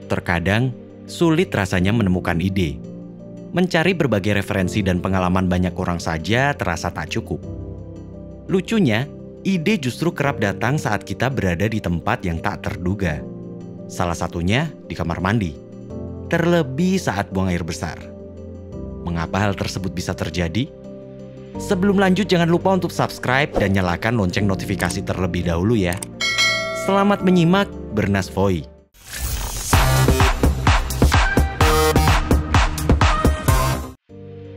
Terkadang, sulit rasanya menemukan ide. Mencari berbagai referensi dan pengalaman banyak orang saja terasa tak cukup. Lucunya, ide justru kerap datang saat kita berada di tempat yang tak terduga. Salah satunya di kamar mandi. Terlebih saat buang air besar. Mengapa hal tersebut bisa terjadi? Sebelum lanjut, jangan lupa untuk subscribe dan nyalakan lonceng notifikasi terlebih dahulu ya. Selamat menyimak Bernas Voi.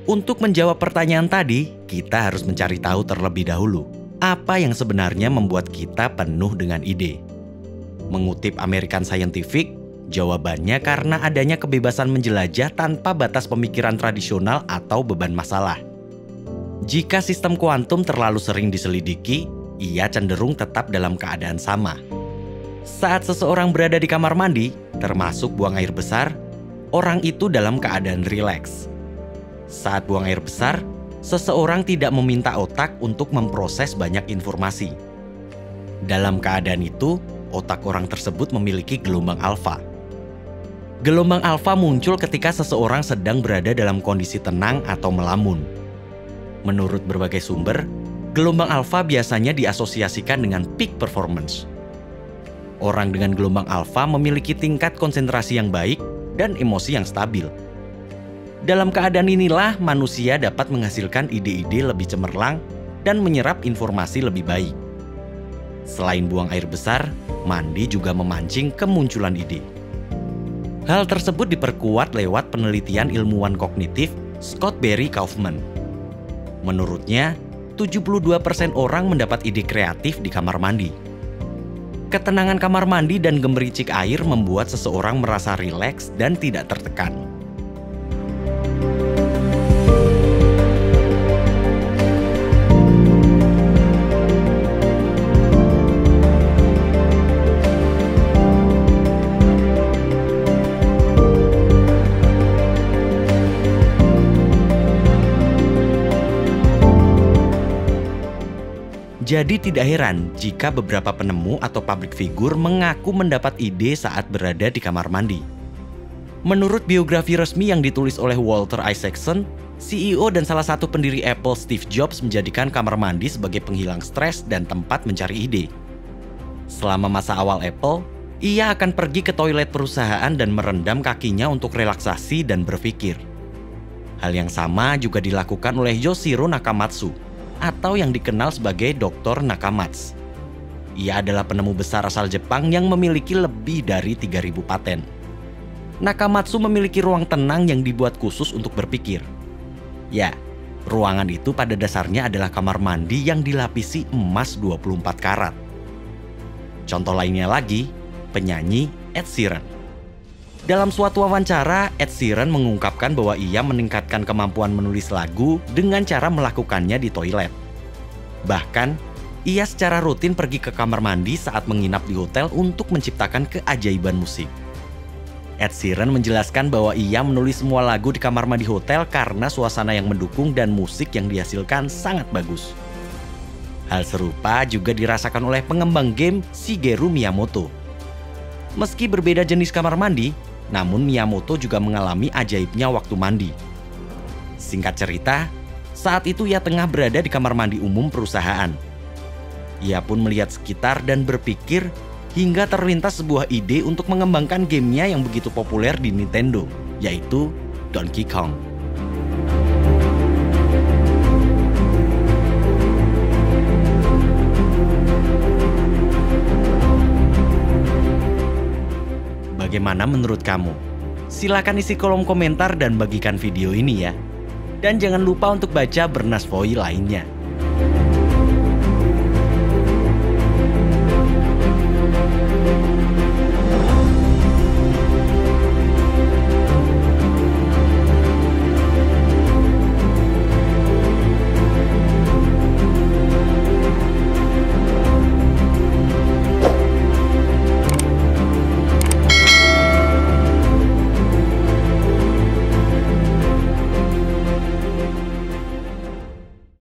Untuk menjawab pertanyaan tadi, kita harus mencari tahu terlebih dahulu apa yang sebenarnya membuat kita penuh dengan ide. Mengutip American Scientific, jawabannya karena adanya kebebasan menjelajah tanpa batas pemikiran tradisional atau beban masalah. Jika sistem kuantum terlalu sering diselidiki, ia cenderung tetap dalam keadaan sama. Saat seseorang berada di kamar mandi, termasuk buang air besar, orang itu dalam keadaan rileks. Saat buang air besar, seseorang tidak meminta otak untuk memproses banyak informasi. Dalam keadaan itu, otak orang tersebut memiliki gelombang alfa. Gelombang alfa muncul ketika seseorang sedang berada dalam kondisi tenang atau melamun. Menurut berbagai sumber, gelombang alfa biasanya diasosiasikan dengan peak performance. Orang dengan gelombang alfa memiliki tingkat konsentrasi yang baik dan emosi yang stabil. Dalam keadaan inilah manusia dapat menghasilkan ide-ide lebih cemerlang dan menyerap informasi lebih baik. Selain buang air besar, mandi juga memancing kemunculan ide. Hal tersebut diperkuat lewat penelitian ilmuwan kognitif Scott Barry Kaufman. Menurutnya, 72% orang mendapat ide kreatif di kamar mandi. Ketenangan kamar mandi dan gemericik air membuat seseorang merasa rileks dan tidak tertekan. Jadi tidak heran jika beberapa penemu atau public figure mengaku mendapat ide saat berada di kamar mandi. Menurut biografi resmi yang ditulis oleh Walter Isaacson, CEO dan salah satu pendiri Apple Steve Jobs menjadikan kamar mandi sebagai penghilang stres dan tempat mencari ide. Selama masa awal Apple, ia akan pergi ke toilet perusahaan dan merendam kakinya untuk relaksasi dan berpikir. Hal yang sama juga dilakukan oleh Yoshiro Nakamatsu, atau yang dikenal sebagai Dr. Nakamatsu. Ia adalah penemu besar asal Jepang yang memiliki lebih dari 3.000 paten. Nakamatsu memiliki ruang tenang yang dibuat khusus untuk berpikir. Ya, ruangan itu pada dasarnya adalah kamar mandi yang dilapisi emas 24 karat. Contoh lainnya lagi, penyanyi Ed Sheeran. Dalam suatu wawancara, Ed Sheeran mengungkapkan bahwa ia meningkatkan kemampuan menulis lagu dengan cara melakukannya di toilet. Bahkan, ia secara rutin pergi ke kamar mandi saat menginap di hotel untuk menciptakan keajaiban musik. Ed Sheeran menjelaskan bahwa ia menulis semua lagu di kamar mandi hotel karena suasana yang mendukung dan musik yang dihasilkan sangat bagus. Hal serupa juga dirasakan oleh pengembang game Shigeru Miyamoto. Meski berbeda jenis kamar mandi, namun Miyamoto juga mengalami ajaibnya waktu mandi. Singkat cerita, saat itu ia tengah berada di kamar mandi umum perusahaan. Ia pun melihat sekitar dan berpikir hingga terlintas sebuah ide untuk mengembangkan gamenya yang begitu populer di Nintendo, yaitu Donkey Kong. Bagaimana menurut kamu? Silakan isi kolom komentar dan bagikan video ini ya. Dan jangan lupa untuk baca Bernas Voi lainnya.